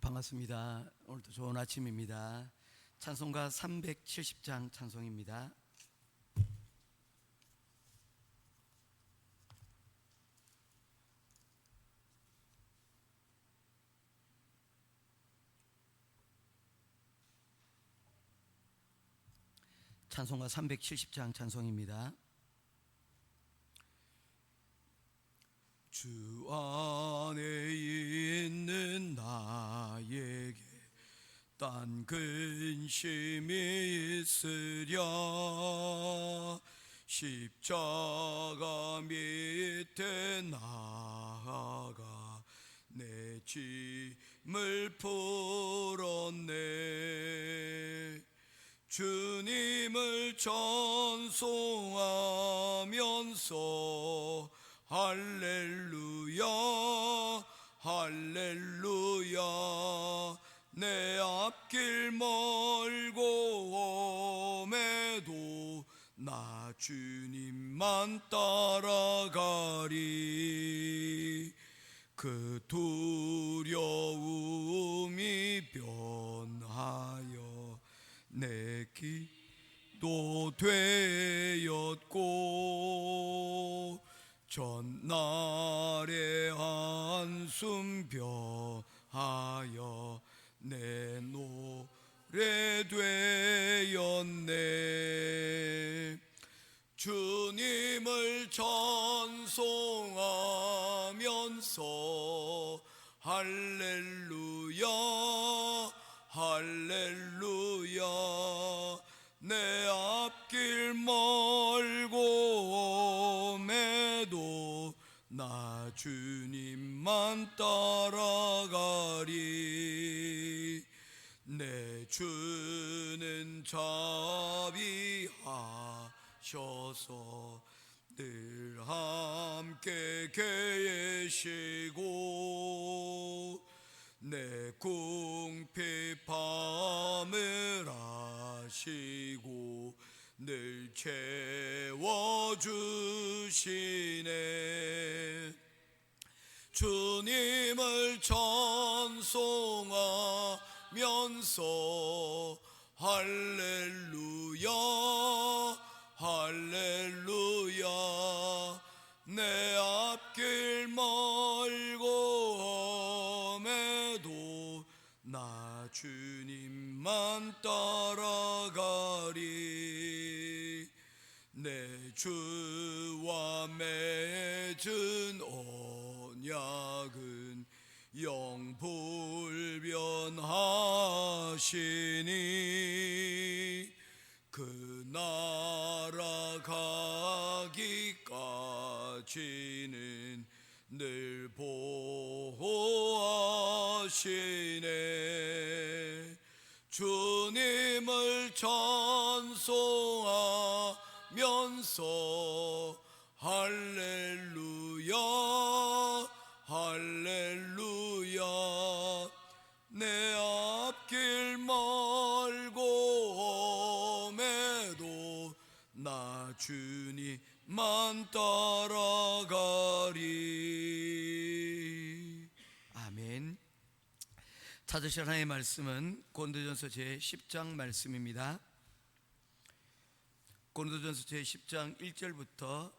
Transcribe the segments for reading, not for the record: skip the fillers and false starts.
반갑습니다. 오늘도 좋은 아침입니다. 찬송가 370장 찬송입니다. 찬송가 370장 찬송입니다. 주 안에 있는 나에게 딴 근심이 있으랴. 십자가 밑에 나아가 내 짐을 풀었네. 주님을 찬송하면서 할렐루야 할렐루야. 내 앞길 멀고 험해도 나 주님만 따라가리. 그 두려움이 변하여 내 기도 되었고 전날의 한숨 변하여 내 노래 되었네. 주님을 찬송하면서 할렐루야 할렐루야. 내 앞길 멀고 험해도 나 주님만 따라가리. 내 주는 자비하셔서 늘 함께 계시고 내 궁핍함을 아시고 늘 채워주시네. 주님을 찬송하면서 할렐루야 할렐루야. 내 앞길 멀고 험해도 나 주님만 따라가리. 내 주와 맺은 언약은 영불변하시니 그 나라 가기까지는 늘 보호하시네. 주님을 찬송하면서 할렐루야 할렐루야. 내 앞길 멀고 험해도 나 주님만 따라가리. 아멘. 찾으실 하나님의 말씀은 고린도전서 제10장 말씀입니다. 고린도전서 제10장 1절부터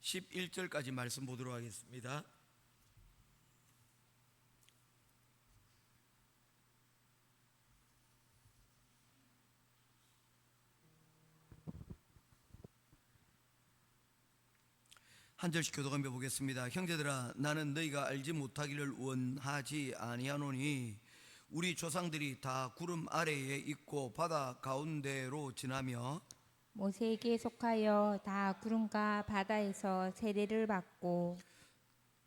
11절까지 말씀 보도록 하겠습니다. 한 절씩 교독하며 보겠습니다. 형제들아, 나는 너희가 알지 못하기를 원하지 아니하노니 우리 조상들이 다 구름 아래에 있고 바다 가운데로 지나며 모세에게 속하여 다 구름과 바다에서 세례를 받고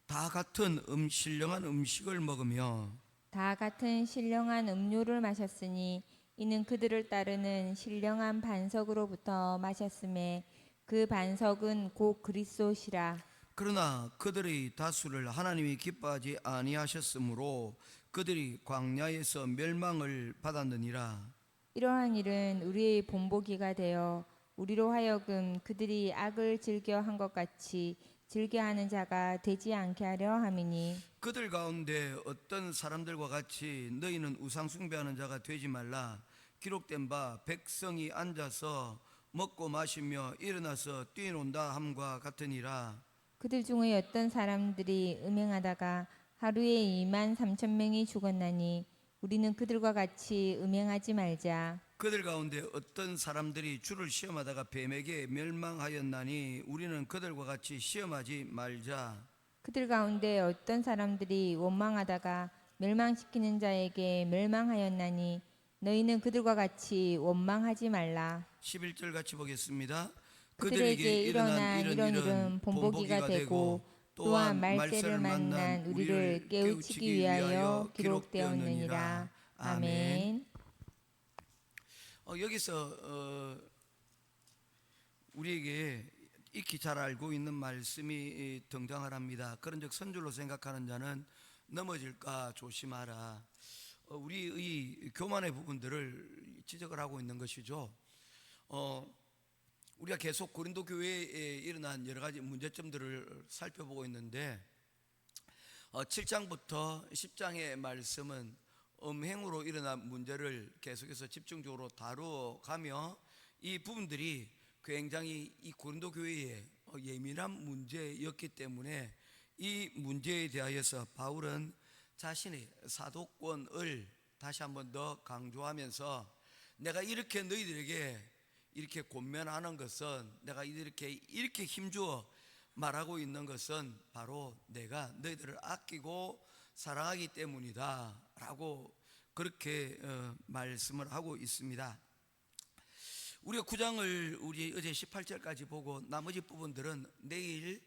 다 같은 신령한 음식을 먹으며 다 같은 신령한 음료를 마셨으니 이는 그들을 따르는 신령한 반석으로부터 마셨음에 그 반석은 곧 그리스도시라. 그러나 그들의 다수를 하나님이 기뻐하지 아니하셨으므로 그들이 광야에서 멸망을 받았느니라. 이러한 일은 우리의 본보기가 되어 우리로 하여금 그들이 악을 즐겨 한 것 같이 즐겨하는 자가 되지 않게 하려 함이니 그들 가운데 어떤 사람들과 같이 너희는 우상 숭배하는 자가 되지 말라. 기록된 바 백성이 앉아서 먹고 마시며 일어나서 뛰논다 함과 같으니라. 그들 중에 어떤 사람들이 음행하다가 하루에 2만 3천 명이 죽었나니 우리는 그들과 같이 음행하지 말자. 그들 가운데 어떤 사람들이 주를 시험하다가 뱀에게 멸망하였나니 우리는 그들과 같이 시험하지 말자. 그들 가운데 어떤 사람들이 원망하다가 멸망시키는 자에게 멸망하였나니 너희는 그들과 같이 원망하지 말라. 11절 같이 보겠습니다. 그들에게 일어난 이런 일은 본보기가 되고 또한 말세를 만난 우리를 깨우치기 위하여 기록되었느니라. 아멘. 여기서 우리에게 익히 잘 알고 있는 말씀이 등장을 합니다. 그런즉 선줄로 생각하는 자는 넘어질까 조심하라. 우리의 교만의 부분들을 지적을 하고 있는 것이죠. 우리가 계속 고린도 교회에 일어난 여러 가지 문제점들을 살펴보고 있는데 7장부터 10장의 말씀은 음행으로 일어난 문제를 계속해서 집중적으로 다루어가며 이 부분들이 굉장히 이 고린도 교회의 예민한 문제였기 때문에 이 문제에 대하여서 바울은 자신의 사도권을 다시 한번 더 강조하면서 내가 이렇게 너희들에게 이렇게 권면하는 것은 내가 이렇게 힘주어 말하고 있는 것은 바로 내가 너희들을 아끼고 사랑하기 때문이다 라고 그렇게 말씀을 하고 있습니다. 우리가 9장을 우리 어제 18절까지 보고 나머지 부분들은 내일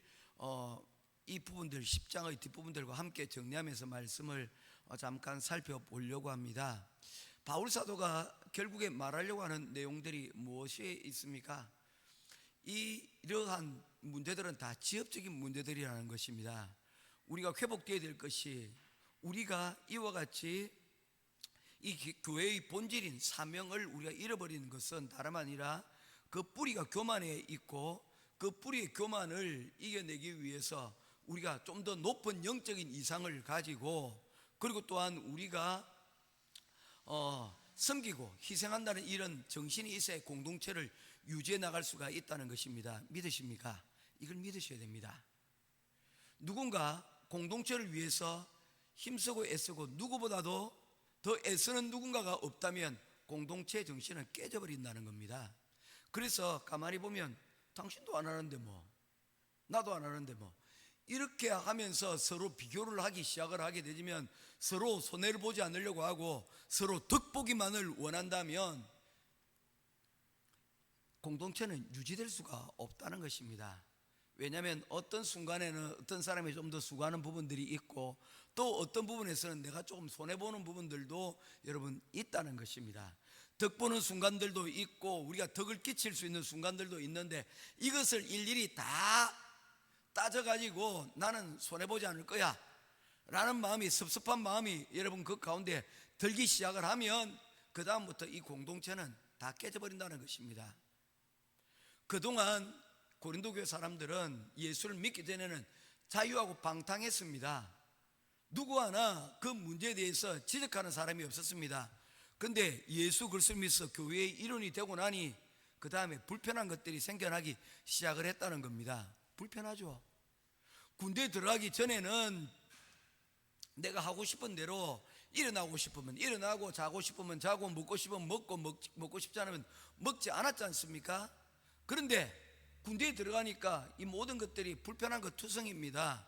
이 부분들 10장의 뒷부분들과 함께 정리하면서 말씀을 잠깐 살펴보려고 합니다. 바울 사도가 결국에 말하려고 하는 내용들이 무엇이 있습니까? 이러한 문제들은 다 지엽적인 문제들이라는 것입니다. 우리가 회복되어야 될 것이 우리가 이와 같이 이 교회의 본질인 사명을 우리가 잃어버리는 것은 다름 아니라 그 뿌리가 교만에 있고 그 뿌리의 교만을 이겨내기 위해서 우리가 좀 더 높은 영적인 이상을 가지고 그리고 또한 우리가 섬기고 희생한다는 이런 정신이 있어야 공동체를 유지해 나갈 수가 있다는 것입니다. 믿으십니까? 이걸 믿으셔야 됩니다. 누군가 공동체를 위해서 힘쓰고 애쓰고 누구보다도 더 애쓰는 누군가가 없다면 공동체 정신은 깨져버린다는 겁니다. 그래서 가만히 보면 당신도 안 하는데 뭐 나도 안 하는데 뭐 이렇게 하면서 서로 비교를 하기 시작을 하게 되면 서로 손해를 보지 않으려고 하고 서로 덕보기만을 원한다면 공동체는 유지될 수가 없다는 것입니다. 왜냐하면 어떤 순간에는 어떤 사람이 좀 더 수고하는 부분들이 있고 또 어떤 부분에서는 내가 조금 손해보는 부분들도 여러분 있다는 것입니다. 덕보는 순간들도 있고 우리가 덕을 끼칠 수 있는 순간들도 있는데 이것을 일일이 다 따져가지고 나는 손해보지 않을 거야 라는 마음이 섭섭한 마음이 여러분 그 가운데 들기 시작을 하면 그 다음부터 이 공동체는 다 깨져버린다는 것입니다. 그동안 고린도 교회 사람들은 예수를 믿기 전에는 자유하고 방탕했습니다. 누구 하나 그 문제에 대해서 지적하는 사람이 없었습니다. 그런데 예수 그리스도를 믿어서 교회의 일원이 되고 나니 그 다음에 불편한 것들이 생겨나기 시작을 했다는 겁니다. 불편하죠. 군대에 들어가기 전에는 내가 하고 싶은 대로 일어나고 싶으면 일어나고 자고 싶으면 자고 먹고 싶으면 먹고 싶지 않으면 먹지 않았지 않습니까? 그런데 군대에 들어가니까 이 모든 것들이 불편한 것 투성입니다.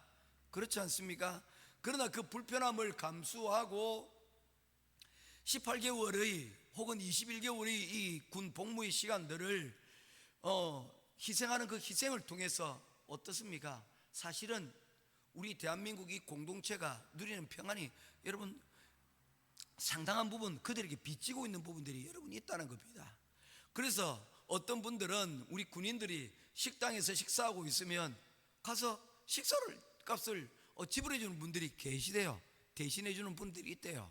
그렇지 않습니까? 그러나 그 불편함을 감수하고 18개월의 혹은 21개월의 이 군 복무의 시간들을 희생하는 그 희생을 통해서 어떻습니까? 사실은 우리 대한민국 이 공동체가 누리는 평안이 여러분 상당한 부분 그들에게 빚지고 있는 부분들이 여러분 있다는 겁니다. 그래서 어떤 분들은 우리 군인들이 식당에서 식사하고 있으면 가서 식사를 값을 지불해 주는 분들이 계시대요. 대신해 주는 분들이 있대요.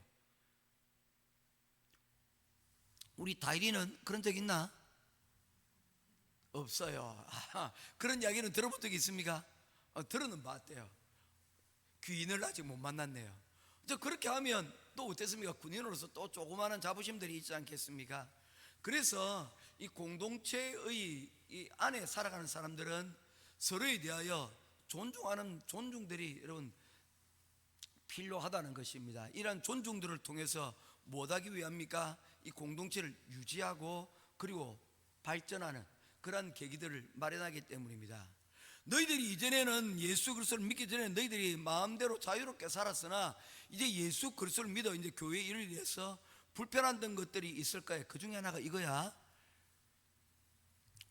우리 다일이는 그런 적 있나? 없어요. 그런 이야기는 들어본 적 있습니까? 들어는 봤대요. 귀인을 아직 못 만났네요. 그렇게 하면 또 어땠습니까? 군인으로서 또 조그마한 자부심들이 있지 않겠습니까? 그래서 이 공동체의 이 안에 살아가는 사람들은 서로에 대하여 존중하는 존중들이 여러분 필요하다는 것입니다. 이러한 존중들을 통해서 뭐하기 위함입니까? 이 공동체를 유지하고 그리고 발전하는 그러한 계기들을 마련하기 때문입니다. 너희들이 이전에는 예수 그리스도를 믿기 전에 너희들이 마음대로 자유롭게 살았으나 이제 예수 그리스도를 믿어 이제 교회 일을 위해서 불편한 것들이 있을 거예요. 그 중에 하나가 이거야.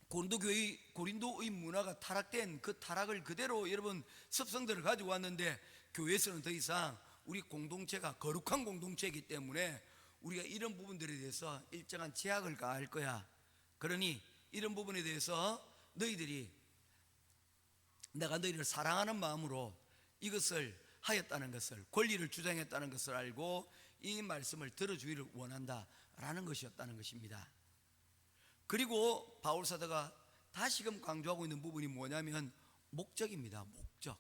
고린도의 문화가 타락된 그 타락을 그대로 여러분 습성들을 가지고 왔는데, 교회에서는 더 이상 우리 공동체가 거룩한 공동체이기 때문에 우리가 이런 부분들에 대해서 일정한 제약을 가할 거야. 그러니 이런 부분에 대해서 내가 너희를 사랑하는 마음으로 이것을 하였다는 것을, 권리를 주장했다는 것을 알고 이 말씀을 들어주기를 원한다라는 것이었다는 것입니다. 그리고 바울 사도가 다시금 강조하고 있는 부분이 뭐냐면 목적입니다. 목적.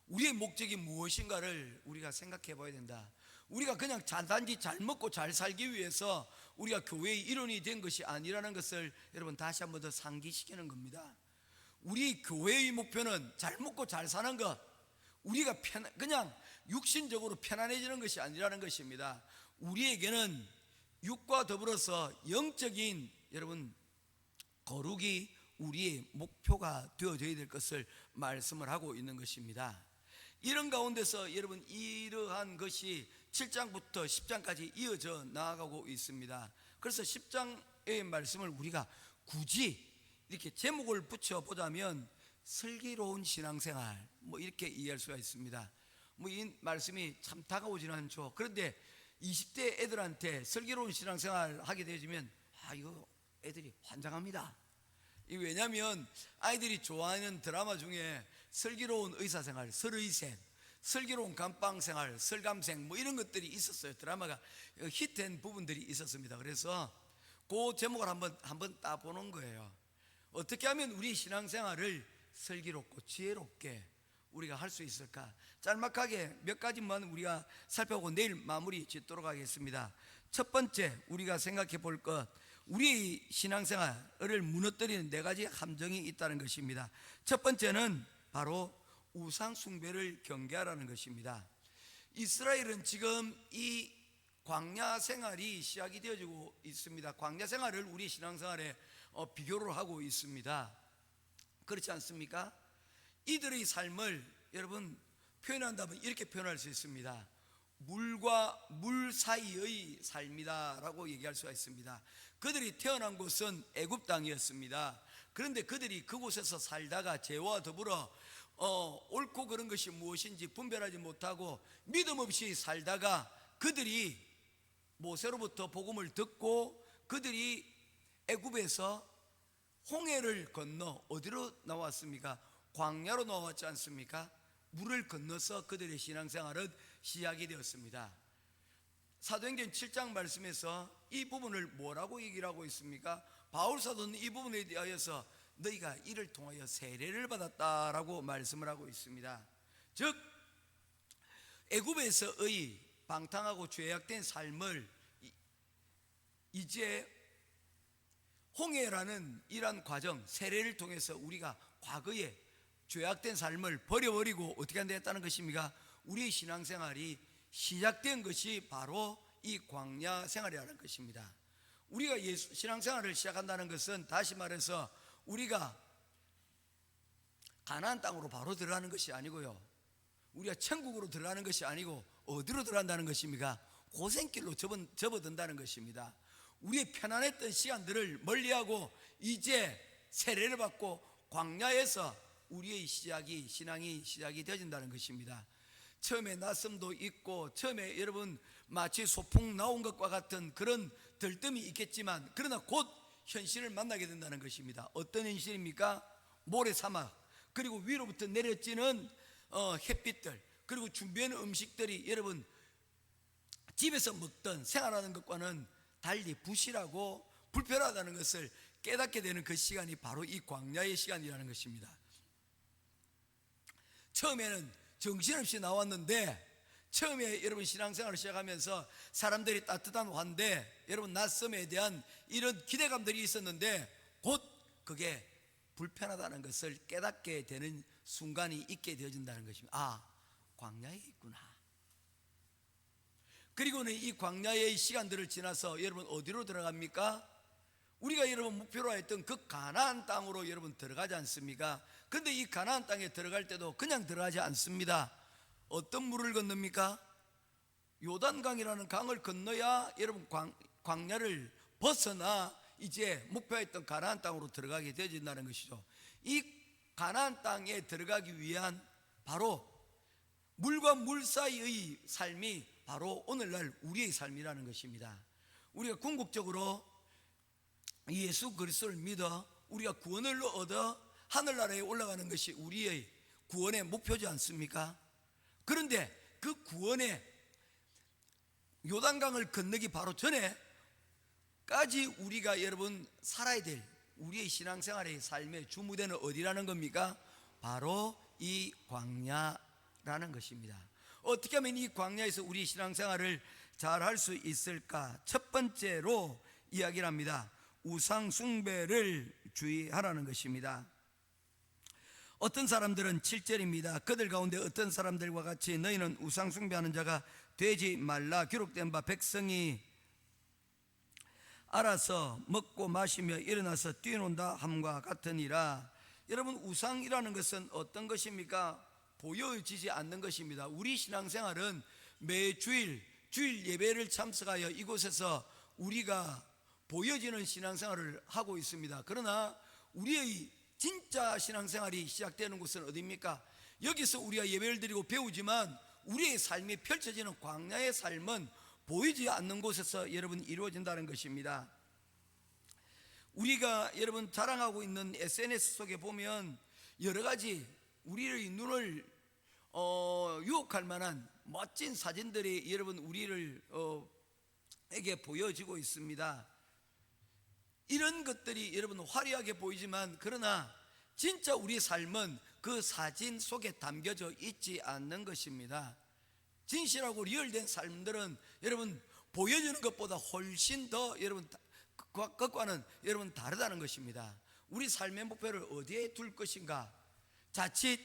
우리의 목적이 무엇인가를 우리가 생각해 봐야 된다. 우리가 그냥 단지 잘 먹고 잘 살기 위해서 우리가 교회의 일원이 된 것이 아니라는 것을 여러분 다시 한번 더 상기시키는 겁니다. 우리 교회의 목표는 잘 먹고 잘 사는 것, 우리가 그냥 육신적으로 편안해지는 것이 아니라는 것입니다. 우리에게는 육과 더불어서 영적인 여러분 거룩이 우리의 목표가 되어져야 될 것을 말씀을 하고 있는 것입니다. 이런 가운데서 여러분 이러한 것이 7장부터 10장까지 이어져 나아가고 있습니다. 그래서 10장의 말씀을 우리가 굳이 이렇게 제목을 붙여보자면 슬기로운 신앙생활 이렇게 이해할 수가 있습니다. 이 말씀이 참 다가오지는 않죠. 그런데 20대 애들한테 슬기로운 신앙생활 하게 되어지면 이거 애들이 환장합니다. 왜냐하면 아이들이 좋아하는 드라마 중에 슬기로운 의사생활, 설의생, 슬기로운 감방생활, 설감생 이런 것들이 있었어요. 드라마가 히트한 부분들이 있었습니다. 그래서 그 제목을 한번 따보는 거예요. 어떻게 하면 우리 신앙생활을 슬기롭고 지혜롭게 우리가 할 수 있을까? 짤막하게 몇 가지만 우리가 살펴보고 내일 마무리 짓도록 하겠습니다. 첫 번째 우리가 생각해 볼 것, 우리 신앙생활을 무너뜨리는 4가지 함정이 있다는 것입니다. 첫 번째는 바로 우상 숭배를 경계하라는 것입니다. 이스라엘은 지금 이 광야 생활이 시작이 되어지고 있습니다. 광야 생활을 우리 신앙생활에 비교를 하고 있습니다. 그렇지 않습니까? 이들의 삶을 여러분 표현한다면 이렇게 표현할 수 있습니다. 물과 물 사이의 삶이다라고 얘기할 수가 있습니다. 그들이 태어난 곳은 애굽 땅이었습니다. 그런데 그들이 그곳에서 살다가 죄와 더불어 옳고 그른 것이 무엇인지 분별하지 못하고 믿음 없이 살다가 그들이 모세로부터 복음을 듣고 그들이 애굽에서 홍해를 건너 어디로 나왔습니까? 광야로 나왔지 않습니까? 물을 건너서 그들의 신앙생활은 시작이 되었습니다. 사도행전 7장 말씀에서 이 부분을 뭐라고 얘기를 하고 있습니까? 바울 사도는 이 부분에 대하여서 너희가 이를 통하여 세례를 받았다라고 말씀을 하고 있습니다. 즉 애굽에서의 방탕하고 죄악된 삶을 이제 홍해라는 이러한 과정, 세례를 통해서 우리가 과거에 죄악된 삶을 버려버리고 어떻게 한다는 것입니까? 우리의 신앙생활이 시작된 것이 바로 이 광야 생활이라는 것입니다. 우리가 신앙생활을 시작한다는 것은 다시 말해서 우리가 가나안 땅으로 바로 들어가는 것이 아니고요, 우리가 천국으로 들어가는 것이 아니고 어디로 들어간다는 것입니까? 고생길로 접어든다는 것입니다. 우리의 편안했던 시간들을 멀리하고 이제 세례를 받고 광야에서 우리의 신앙이 시작이 되어진다는 것입니다. 처음에 낯섦도 있고 처음에 여러분 마치 소풍 나온 것과 같은 그런 들뜸이 있겠지만 그러나 곧 현실을 만나게 된다는 것입니다. 어떤 현실입니까? 모래사막, 그리고 위로부터 내려지는 햇빛들, 그리고 준비하는 음식들이 여러분 집에서 먹던 생활하는 것과는 달리 부실하고 불편하다는 것을 깨닫게 되는 그 시간이 바로 이 광야의 시간이라는 것입니다. 처음에는 정신없이 나왔는데, 처음에 여러분 신앙생활을 시작하면서 사람들이 따뜻한 환대, 여러분 낯섦에 대한 이런 기대감들이 있었는데 곧 그게 불편하다는 것을 깨닫게 되는 순간이 있게 되어진다는 것입니다. 아, 광야에 있구나. 그리고는 이 광야의 시간들을 지나서 여러분 어디로 들어갑니까? 우리가 여러분 목표로 했던 그 가나안 땅으로 여러분 들어가지 않습니까? 근데 이 가나안 땅에 들어갈 때도 그냥 들어가지 않습니다. 어떤 물을 건넙니까? 요단강이라는 강을 건너야 여러분 광야를 벗어나 이제 목표했던 가나안 땅으로 들어가게 되어진다는 것이죠. 이 가나안 땅에 들어가기 위한 바로 물과 물 사이의 삶이 바로 오늘날 우리의 삶이라는 것입니다. 우리가 궁극적으로 예수 그리스도를 믿어 우리가 구원을 얻어 하늘나라에 올라가는 것이 우리의 구원의 목표지 않습니까? 그런데 그 구원의 요단강을 건너기 바로 전에까지 우리가 여러분 살아야 될 우리의 신앙생활의 삶의 주무대는 어디라는 겁니까? 바로 이 광야라는 것입니다. 어떻게 하면 이 광야에서 우리 신앙생활을 잘 할 수 있을까? 첫 번째로 이야기를 합니다. 우상 숭배를 주의하라는 것입니다. 어떤 사람들은 7절입니다. 그들 가운데 어떤 사람들과 같이 너희는 우상 숭배하는 자가 되지 말라. 기록된 바 백성이 알아서 먹고 마시며 일어나서 뛰어논다 함과 같으니라. 여러분, 우상이라는 것은 어떤 것입니까? 보여지지 않는 것입니다. 우리 신앙생활은 매 주일 예배를 참석하여 이곳에서 우리가 보여지는 신앙생활을 하고 있습니다. 그러나 우리의 진짜 신앙생활이 시작되는 곳은 어디입니까? 여기서 우리가 예배를 드리고 배우지만 우리의 삶이 펼쳐지는 광야의 삶은 보이지 않는 곳에서 여러분 이루어진다는 것입니다. 우리가 여러분 자랑하고 있는 SNS 속에 보면 여러 가지 우리의 눈을 유혹할 만한 멋진 사진들이 여러분 우리를 에게 보여지고 있습니다. 이런 것들이 여러분 화려하게 보이지만 그러나 진짜 우리의 삶은 그 사진 속에 담겨져 있지 않는 것입니다. 진실하고 리얼된 삶들은 여러분 보여주는 것보다 훨씬 더 여러분 그것과는 여러분 다르다는 것입니다. 우리 삶의 목표를 어디에 둘 것인가? 자칫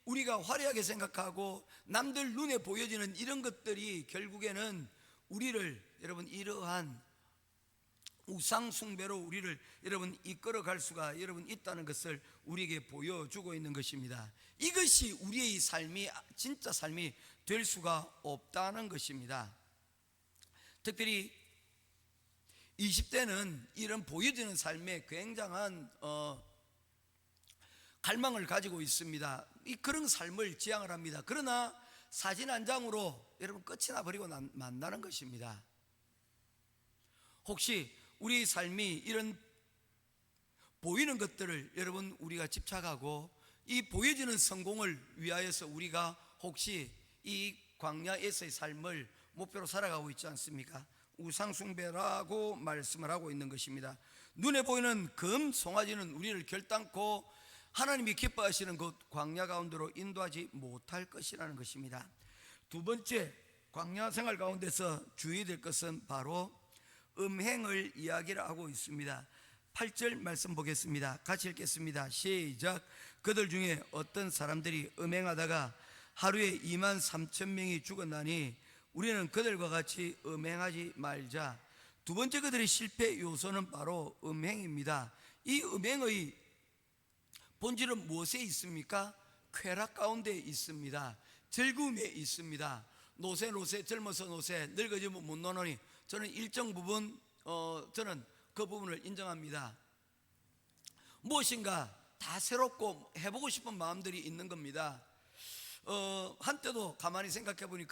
우리가 화려하게 생각하고 남들 눈에 보여지는 이런 것들이 결국에는 우리를 여러분 이러한 우상 숭배로 우리를 여러분 이끌어 갈 수가 여러분 있다는 것을 우리에게 보여주고 있는 것입니다. 이것이 우리의 삶이 진짜 삶이 될 수가 없다는 것입니다. 특별히 20대는 이런 보여지는 삶에 굉장한 갈망을 가지고 있습니다. 그런 삶을 지향을 합니다. 그러나 사진 한 장으로 여러분 끝이 나버리고 만나는 것입니다. 혹시 우리 삶이 이런 보이는 것들을 여러분 우리가 집착하고 이 보여지는 성공을 위하여서 우리가 혹시 이 광야에서의 삶을 목표로 살아가고 있지 않습니까? 우상숭배라고 말씀을 하고 있는 것입니다. 눈에 보이는 금 송아지는 우리를 결단코 하나님이 기뻐하시는 그 광야 가운데로 인도하지 못할 것이라는 것입니다. 두 번째, 광야 생활 가운데서 주의될 것은 바로 음행을 이야기를 하고 있습니다. 8절 말씀 보겠습니다. 같이 읽겠습니다. 시작. 그들 중에 어떤 사람들이 음행하다가 하루에 2만 3천 명이 죽었나니 우리는 그들과 같이 음행하지 말자. 두 번째 그들의 실패 요소는 바로 음행입니다. 이 음행의 본질은 무엇에 있습니까? 쾌락 가운데 있습니다. 즐거움에 있습니다. 노세 젊어서 노세 늙어지면 못 노노니 저는 일정 부분 저는 그 부분을 인정합니다. 무엇인가 다 새롭고 해보고 싶은 마음들이 있는 겁니다. 한때도 가만히 생각해 보니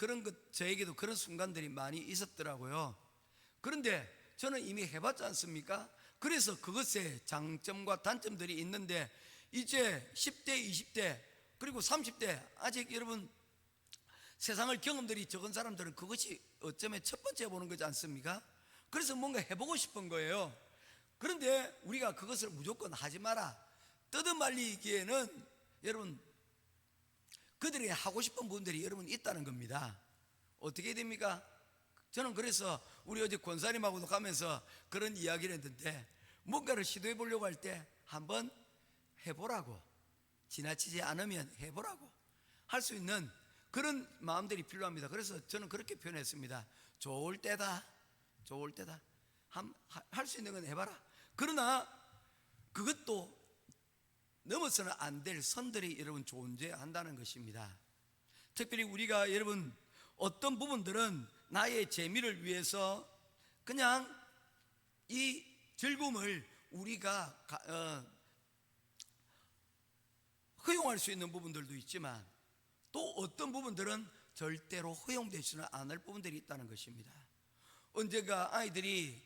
저에게도 그런 순간들이 많이 있었더라고요. 그런데 저는 이미 해봤지 않습니까? 그래서 그것의 장점과 단점들이 있는데 이제 10대, 20대 그리고 30대 아직 여러분 세상을 경험들이 적은 사람들은 그것이 어쩌면 첫 번째 보는 거지 않습니까? 그래서 뭔가 해보고 싶은 거예요. 그런데 우리가 그것을 무조건 하지 마라. 떠들말리기에는 여러분 그들이 하고 싶은 분들이 여러분 있다는 겁니다. 어떻게 됩니까? 저는 그래서 우리 어제 권사님하고도 가면서 그런 이야기를 했는데, 뭔가를 시도해 보려고 할 때 한번 해보라고, 지나치지 않으면 해보라고 할 수 있는 그런 마음들이 필요합니다. 그래서 저는 그렇게 표현했습니다. 좋을 때다, 좋을 때다. 할 수 있는 건 해봐라. 그러나 그것도 넘어서는 안 될 선들이 여러분 존재한다는 것입니다. 특별히 우리가 여러분 어떤 부분들은 나의 재미를 위해서 그냥 이 즐거움을 우리가 허용할 수 있는 부분들도 있지만, 또 어떤 부분들은 절대로 허용되지는 않을 부분들이 있다는 것입니다. 언젠가 아이들이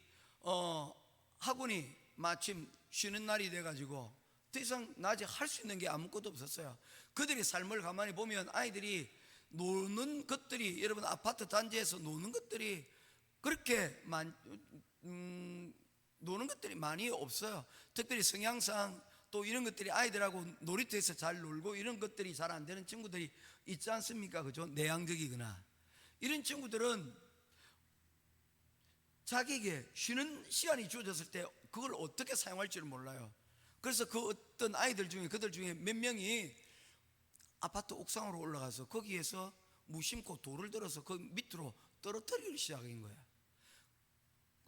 학원이 마침 쉬는 날이 돼가지고 더 이상 낮에 할 수 있는 게 아무것도 없었어요. 그들의 삶을 가만히 보면 아이들이 노는 것들이, 여러분 아파트 단지에서 노는 것들이 그렇게 노는 것들이 많이 없어요. 특별히 성향상 또 이런 것들이 아이들하고 놀이터에서 잘 놀고 이런 것들이 잘 안 되는 친구들이 있지 않습니까? 그죠? 내향적이거나 이런 친구들은 자기에게 쉬는 시간이 주어졌을 때 그걸 어떻게 사용할지를 몰라요. 그래서 그 어떤 아이들 중에, 그들 중에 몇 명이 아파트 옥상으로 올라가서 거기에서 무심코 돌을 들어서 그 밑으로 떨어뜨리기 시작한 거예요.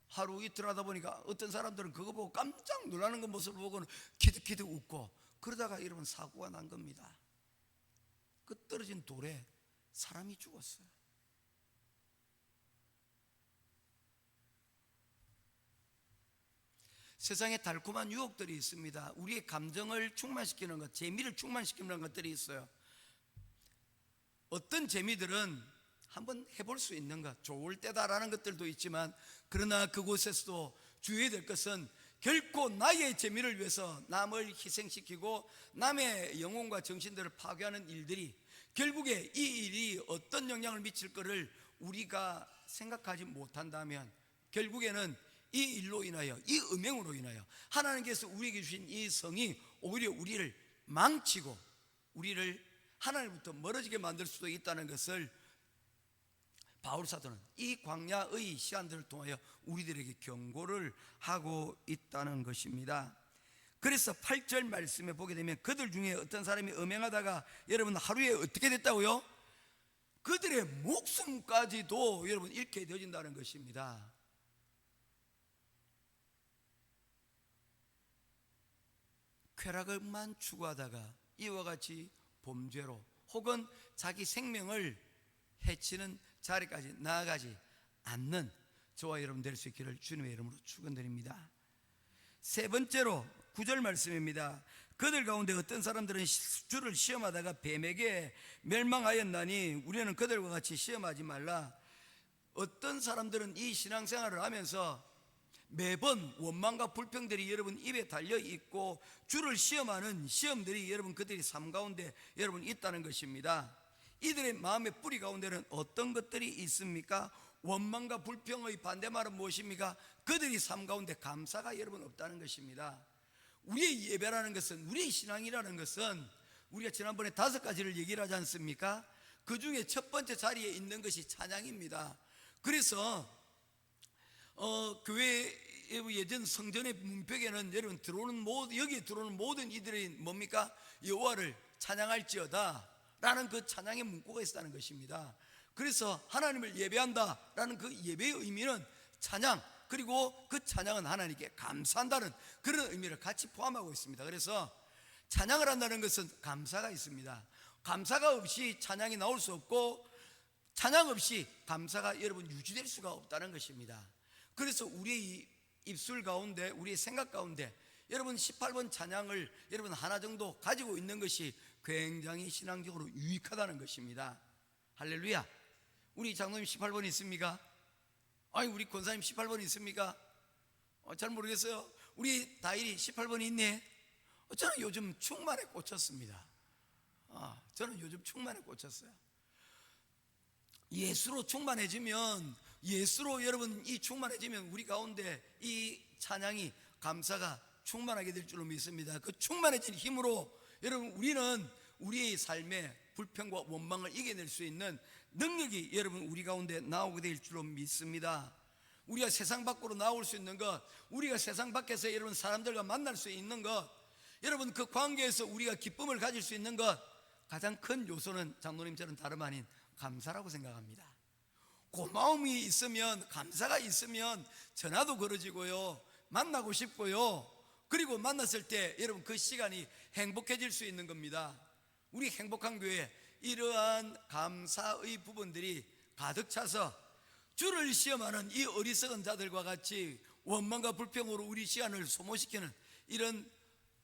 하루 이틀 하다 보니까 어떤 사람들은 그거 보고 깜짝 놀라는 그 모습을 보고는 키득키득 웃고, 그러다가 여러분 사고가 난 겁니다. 그 떨어진 돌에 사람이 죽었어요. 세상에 달콤한 유혹들이 있습니다. 우리의 감정을 충만시키는 것, 재미를 충만시키는 것들이 있어요. 어떤 재미들은 한번 해볼 수 있는 것, 좋을 때다라는 것들도 있지만, 그러나 그곳에서도 주의해야 될 것은 결코 나의 재미를 위해서 남을 희생시키고 남의 영혼과 정신들을 파괴하는 일들이, 결국에 이 일이 어떤 영향을 미칠 것을 우리가 생각하지 못한다면 결국에는 이 일로 인하여, 이 음행으로 인하여 하나님께서 우리에게 주신 이 성이 오히려 우리를 망치고 우리를 하나님부터 멀어지게 만들 수도 있다는 것을 바울 사도는 이 광야의 시간들을 통하여 우리들에게 경고를 하고 있다는 것입니다. 그래서 8절 말씀에 보게 되면 그들 중에 어떤 사람이 음행하다가 여러분 하루에 어떻게 됐다고요? 그들의 목숨까지도 여러분 잃게 되어진다는 것입니다. 쾌락을만 추구하다가 이와 같이 범죄로 혹은 자기 생명을 해치는 자리까지 나아가지 않는 저와 여러분 될 수 있기를 주님의 이름으로 축원드립니다. 세 번째로 9절 말씀입니다. 그들 가운데 어떤 사람들은 주를 시험하다가 뱀에게 멸망하였나니 우리는 그들과 같이 시험하지 말라. 어떤 사람들은 이 신앙생활을 하면서 매번 원망과 불평들이 여러분 입에 달려있고 주를 시험하는 시험들이 여러분 그들이 삶 가운데 여러분 있다는 것입니다. 이들의 마음의 뿌리 가운데는 어떤 것들이 있습니까? 원망과 불평의 반대말은 무엇입니까? 그들이 삶 가운데 감사가 여러분 없다는 것입니다. 우리의 예배라는 것은, 우리의 신앙이라는 것은 우리가 지난번에 5가지를 얘기를 하지 않습니까? 그 중에 첫 번째 자리에 있는 것이 찬양입니다. 그래서 교회 예전 성전의 문벽에는 여러분 여기에 들어오는 모든 이들이 뭡니까? 여호와를 찬양할지어다 라는 그 찬양의 문구가 있다는 것입니다. 그래서 하나님을 예배한다 라는 그 예배의 의미는 찬양, 그리고 그 찬양은 하나님께 감사한다는 그런 의미를 같이 포함하고 있습니다. 그래서 찬양을 한다는 것은 감사가 있습니다. 감사가 없이 찬양이 나올 수 없고, 찬양 없이 감사가 여러분 유지될 수가 없다는 것입니다. 그래서 우리의 입술 가운데, 우리의 생각 가운데 여러분 18번 찬양을 여러분 하나 정도 가지고 있는 것이 굉장히 신앙적으로 유익하다는 것입니다. 할렐루야. 우리 장로님 18번 있습니까? 아니 우리 권사님 18번 있습니까? 잘 모르겠어요. 우리 다일이 18번이 있네. 저는 요즘 충만에 꽂혔습니다. 저는 요즘 충만에 꽂혔어요. 예수로 충만해지면, 예수로 여러분 이 충만해지면 우리 가운데 이 찬양이, 감사가 충만하게 될 줄로 믿습니다. 그 충만해진 힘으로 여러분 우리는 우리의 삶의 불평과 원망을 이겨낼 수 있는 능력이 여러분 우리 가운데 나오게 될 줄로 믿습니다. 우리가 세상 밖으로 나올 수 있는 것, 우리가 세상 밖에서 여러분 사람들과 만날 수 있는 것, 여러분 그 관계에서 우리가 기쁨을 가질 수 있는 것, 가장 큰 요소는 장로님처럼 다름 아닌 감사라고 생각합니다. 고마움이 있으면, 감사가 있으면 전화도 걸어지고요, 만나고 싶고요, 그리고 만났을 때 여러분 그 시간이 행복해질 수 있는 겁니다. 우리 행복한 교회, 이러한 감사의 부분들이 가득 차서 주를 시험하는 이 어리석은 자들과 같이 원망과 불평으로 우리 시간을 소모시키는 이런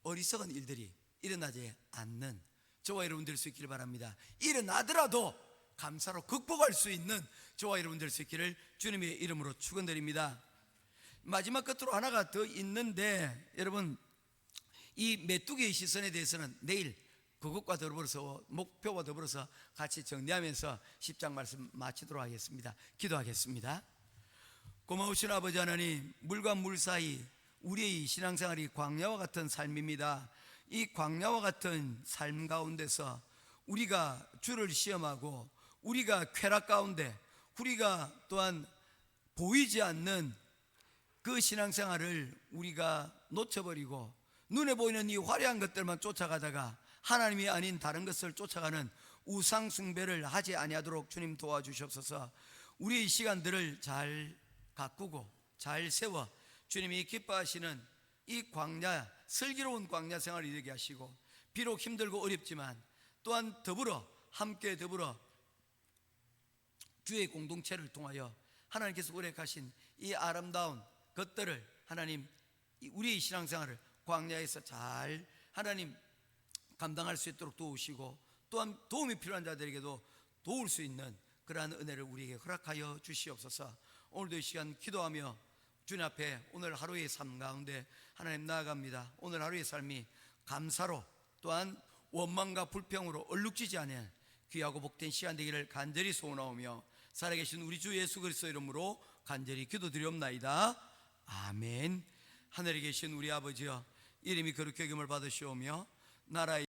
어리석은 일들이 일어나지 않는 저와 여러분 될 수 있기를 바랍니다. 일어나더라도 감사로 극복할 수 있는 저와 여러분 될 수 있기를 주님의 이름으로 축원드립니다. 마지막 끝으로 하나가 더 있는데, 여러분 이 메뚜기의 시선에 대해서는 내일 그것과 더불어서, 목표와 더불어서 같이 정리하면서 10장 말씀 마치도록 하겠습니다. 기도하겠습니다. 고마우신 아버지 하나님, 물과 물 사이 우리의 신앙생활이 광야와 같은 삶입니다. 이 광야와 같은 삶 가운데서 우리가 주를 시험하고, 우리가 쾌락 가운데, 우리가 또한 보이지 않는 그 신앙생활을 우리가 놓쳐버리고 눈에 보이는 이 화려한 것들만 쫓아가다가 하나님이 아닌 다른 것을 쫓아가는 우상 숭배를 하지 아니하도록 주님 도와주시옵소서. 우리의 시간들을 잘 가꾸고 잘 세워 주님이 기뻐하시는 이 광야, 슬기로운 광야 생활이 되게 하시고, 비록 힘들고 어렵지만 또한 함께 더불어 주의 공동체를 통하여 하나님께서 우rek하신 이 아름다운 것들을, 하나님 우리의 신앙생활을 광야에서 잘 하나님 감당할 수 있도록 도우시고, 또한 도움이 필요한 자들에게도 도울 수 있는 그러한 은혜를 우리에게 허락하여 주시옵소서. 오늘도 이 시간 기도하며 주님 앞에 오늘 하루의 삶 가운데 하나님 나아갑니다. 오늘 하루의 삶이 감사로, 또한 원망과 불평으로 얼룩지지 않은 귀하고 복된 시간 되기를 간절히 소원하오며, 살아계신 우리 주 예수 그리스도 이름으로 간절히 기도드리옵나이다. 아멘. 하늘에 계신 우리 아버지여, 이름이 거룩히 여김을 받으시오며 나라의